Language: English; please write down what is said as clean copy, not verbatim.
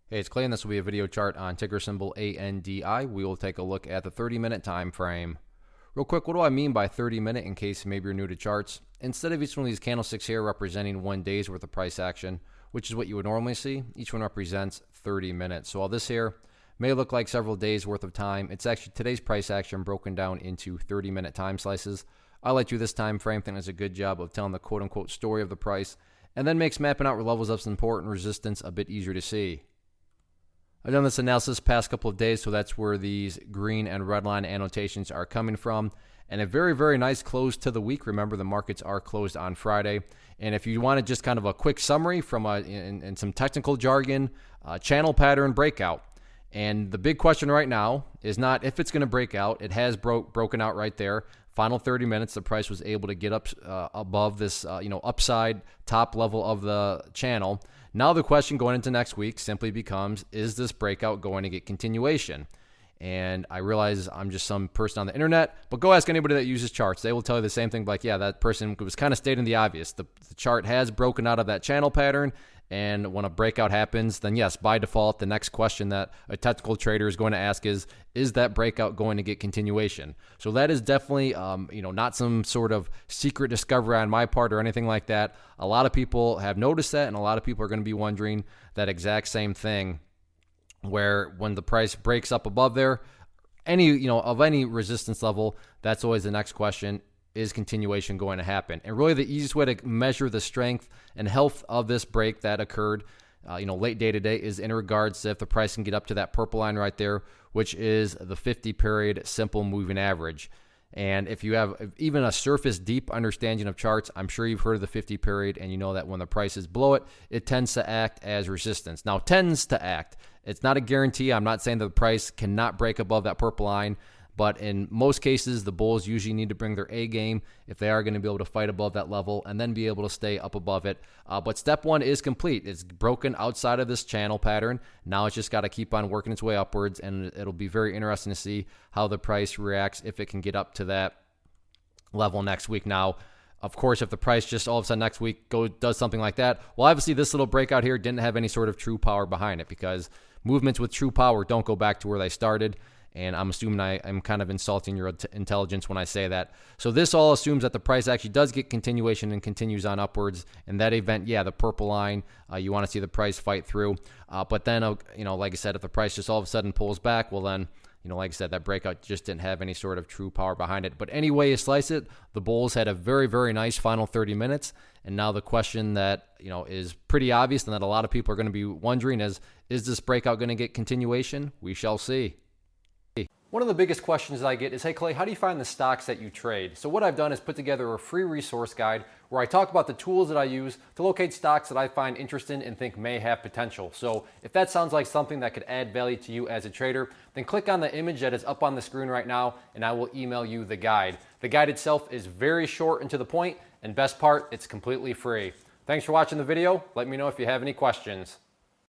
Hey, it's Clay, and this will be a video chart on ticker symbol ANDI. We will take a look at the 30-minute time frame. Real quick, what do I mean by 30-minute in case maybe you're new to charts? Instead of each one of these candlesticks here representing 1 day's worth of price action, which is what you would normally see, each one represents 30 minutes. So all this here may look like several days worth of time. It's actually today's price action broken down into 30-minute time slices. I like to do this time frame. I think does a good job of telling the quote-unquote story of the price, and then makes mapping out where levels of support and resistance a bit easier to see. I've done this analysis past couple of days, so that's where these green and red line annotations are coming from. And a very, very nice close to the week. Remember, the markets are closed on Friday. And if you wanted just kind of a quick summary from in some technical jargon, channel pattern breakout. And the big question right now is not if it's going to break out. It has broken out right there. Final 30 minutes, the price was able to get up above this upside top level of the channel. Now the question going into next week simply becomes, is this breakout going to get continuation? And I realize I'm just some person on the internet, but go ask anybody that uses charts. They will tell you the same thing, like, yeah, that person was kind of stating the obvious. The chart has broken out of that channel pattern, and when a breakout happens, then yes, by default, the next question that a technical trader is going to ask is that breakout going to get continuation? So that is definitely, not some sort of secret discovery on my part or anything like that. A lot of people have noticed that, and a lot of people are going to be wondering that exact same thing, where when the price breaks up above there, any resistance level, that's always the next question. Is continuation going to happen? And really the easiest way to measure the strength and health of this break that occurred late day today is in regards to if the price can get up to that purple line right there, which is the 50-period simple moving average. And if you have even a surface deep understanding of charts, I'm sure you've heard of the 50-period, and you know that when the price is below it, it tends to act as resistance. Now, tends to act. It's not a guarantee. I'm not saying that the price cannot break above that purple line, but in most cases, the bulls usually need to bring their A game if they are going to be able to fight above that level and then be able to stay up above it. But step one is complete. It's broken outside of this channel pattern. Now it's just got to keep on working its way upwards, and it'll be very interesting to see how the price reacts if it can get up to that level next week. Now, of course, if the price just all of a sudden next week does something like that, well, obviously this little breakout here didn't have any sort of true power behind it, because movements with true power don't go back to where they started. And I'm assuming I'm kind of insulting your intelligence when I say that. So this all assumes that the price actually does get continuation and continues on upwards. In that event, yeah, the purple line, you want to see the price fight through. But then, like I said, if the price just all of a sudden pulls back, well then, like I said, that breakout just didn't have any sort of true power behind it. But any way you slice it, the bulls had a very, very nice final 30 minutes. And now the question that, is pretty obvious and that a lot of people are going to be wondering is this breakout going to get continuation? We shall see. One of the biggest questions that I get is, hey Clay, how do you find the stocks that you trade? So what I've done is put together a free resource guide where I talk about the tools that I use to locate stocks that I find interesting and think may have potential. So if that sounds like something that could add value to you as a trader, then click on the image that is up on the screen right now and I will email you the guide. The guide itself is very short and to the point, and best part, it's completely free. Thanks for watching the video. Let me know if you have any questions.